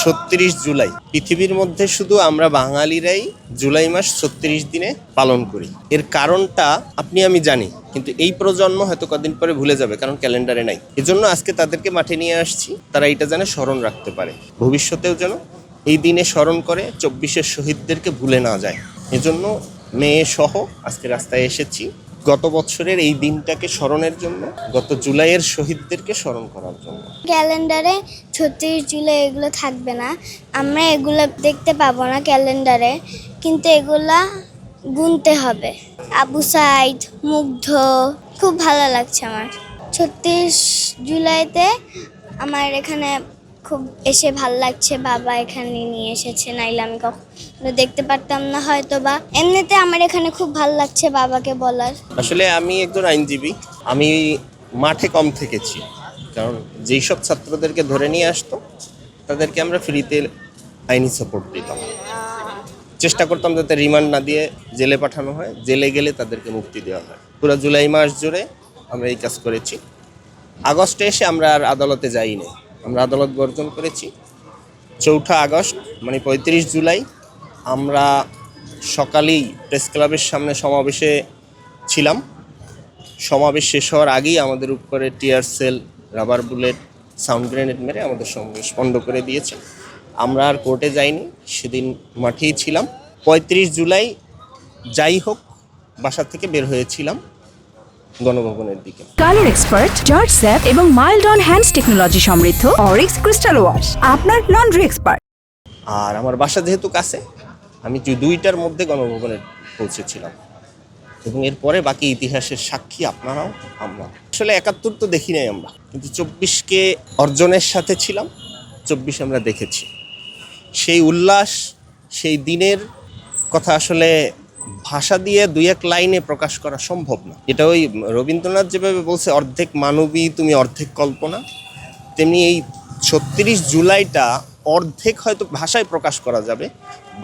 36 জুলাই পৃথিবীর মধ্যে শুধু আমরা বাঙালিরাই জুলাই মাস 36 দিনে পালন করি। এর কারণটা আপনি আমি জানি, কিন্তু এই প্রজন্ম হয়তো কদিন পরে ভুলে যাবে, কারণ ক্যালেন্ডারে নাই। এজন্য আজকে তাদেরকে মাঠে নিয়ে আসছি, তারা এটা যেন স্মরণ রাখতে পারে, ভবিষ্যতেও যেন এই দিনে স্মরণ করে 24-এর শহীদদেরকে ভুলে না যায়। এজন্য মেয়ে সহ আজকে রাস্তায় এসেছি গত বছরের এই দিনটাকে স্মরণের জন্য, গত জুলাইয়ের শহীদদেরকে স্মরণ করার জন্য। ক্যালেন্ডারে 36 জুলাই এগুলো থাকবে না, আমরা এগুলো দেখতে পাবো না ক্যালেন্ডারে, কিন্তু এগুলা গুনতে হবে। আবু সাইদ, মুগ্ধ, খুব ভালো লাগছে আমার। 36 জুলাইতে আমার এখানে খুব এসে ভালো লাগছে, বাবা এখানে নিয়ে এসেছে, নাইলে আমি কখনো দেখতে পারতাম না হয়তো বা। এমনিতে আমার এখানে খুব ভালো লাগছে বাবাকে বলার। আসলে আমি একজন আইনজীবী, আমি মাঠে কম থেকেছি, কারণ যেই সব ছাত্রদেরকে ধরে নিয়ে আসতো তাদেরকে আমরা ফ্রিতে আইনি সাপোর্ট দিতাম, চেষ্টা করতাম যাতে রিমান্ড না দিয়ে জেলে পাঠানো হয়, জেলে গেলে তাদেরকে মুক্তি দেওয়া হয়। পুরো জুলাই মাস জুড়ে আমরা এই কাজ করেছি। আগস্টে এসে আমরা আর আদালতে যাইনি, আমরা আদালত বর্জন করেছি। 4 আগস্ট মানে 35 জুলাই আমরা সকালেই প্রেস ক্লাবের সামনে সমাবেশে ছিলাম। সমাবেশ শেষ হওয়ার আগেই আমাদের উপরে tear shell, rubber bullet, sound grenade মেরে আমাদের সমাবেশ বন্ধ করে দিয়েছে। আমরা আর কোর্টে যাইনি, সেদিন মাঠেই ছিলাম। 35 জুলাই যাই হোক বাসা থেকে বের হয়েছিলাম গণভবনের দিকে। কালার এক্সপার্ট, জর্জ স্যাপ এবং মাইল্ড অন হ্যান্ডস টেকনোলজি সমৃদ্ধ অরিক্স ক্রিস্টাল ওয়াশ আপনার লন্ড্রি এক্সপার্ট। আর আমার বাসা যেহেতু কাছে, আমি 2টার মধ্যে গণভবনে পৌঁছেছিলাম, এবং এরপরে বাকি ইতিহাসের সাক্ষী আপনারাও আমরা। আসলে 71 তো দেখি নাই আমরা, কিন্তু 24কে অর্জনের সাথে ছিলাম, 24 আমরা দেখেছি। সেই উল্লাস, সেই দিনের কথা আসলে ভাষা দিয়ে 2-1 লাইনে প্রকাশ করা সম্ভব না। এটা ওই রবীন্দ্রনাথ যেভাবে বলছে, অর্ধেক মানবী তুমি অর্ধেক কল্পনা, তেমনি এই 36 জুলাইটা অর্ধেক হয়তো ভাষায় প্রকাশ করা যাবে,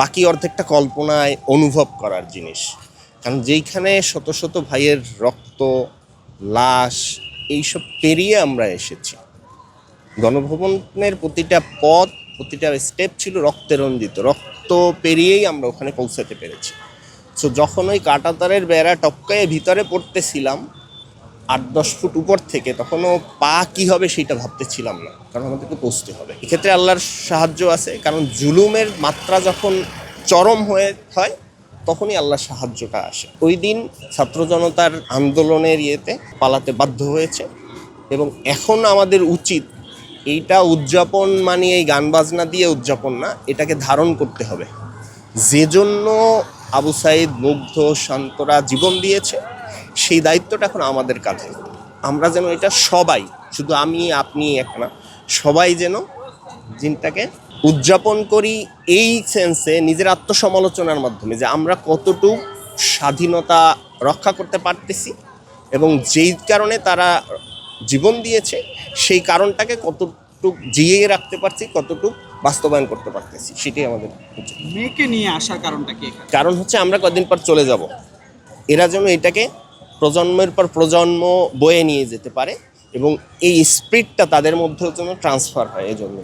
বাকি অর্ধেকটা কল্পনায় অনুভব করার জিনিস। কারণ যেইখানে শত শত ভাইয়ের রক্ত, লাশ, এইসব পেরিয়ে আমরা এসেছি। গণভবনের প্রতিটা পথ, প্রতিটা স্টেপ ছিল রক্তে রঞ্জিত, রক্ত পেরিয়েই আমরা ওখানে পৌঁছাতে পেরেছি। সো যখন ওই কাঁটাতারের বেড়া টপকায়ে ভিতরে পড়তেছিলাম 8-10 ফুট উপর থেকে, তখনও পা কী হবে সেটা ভাবতেছিলাম না, কারণ আমাদেরকে পৌঁছতে হবে। এক্ষেত্রে আল্লাহর সাহায্য আছে, কারণ জুলুমের মাত্রা যখন চরম হয় তখনই আল্লাহর সাহায্যটা আসে। ওই দিন ছাত্র জনতার আন্দোলনের ইয়েতে পালাতে বাধ্য হয়েছে, এবং এখন আমাদের উচিত এইটা উদযাপন মানে এই গান বাজনা দিয়ে উদযাপন না, এটাকে ধারণ করতে হবে। যে জন্য আবু সাইদ, মুগ্ধ, শান্তরা জীবন দিয়েছে, সেই দায়িত্বটা এখন আমাদের কাঁধে। আমরা যেন এটা সবাই, শুধু আমি আপনি এক না, সবাই যেন দিনটাকে উদযাপন করি এই সেন্সে, নিজের আত্মসমালোচনার মাধ্যমে, যে আমরা কতটুকু স্বাধীনতা রক্ষা করতে পারতেছি, এবং যেই কারণে তারা জীবন দিয়েছে সেই কারণটাকে কতটুকু জিইয়ে রাখতে পারছি, কতটুকু বাস্তবায়ন করতে পারতেছি, সেটাই আমাদের উচিত। মেয়েকে নিয়ে আসার কারণটা কি? কারণ হচ্ছে আমরা কদিন পর চলে যাব, এরা যেন এটাকে প্রজন্মের পর প্রজন্ম বয়ে নিয়ে যেতে পারে, এবং এই স্পিরিটটা তাদের মধ্যেও যেন ট্রান্সফার হয়, এই জন্য।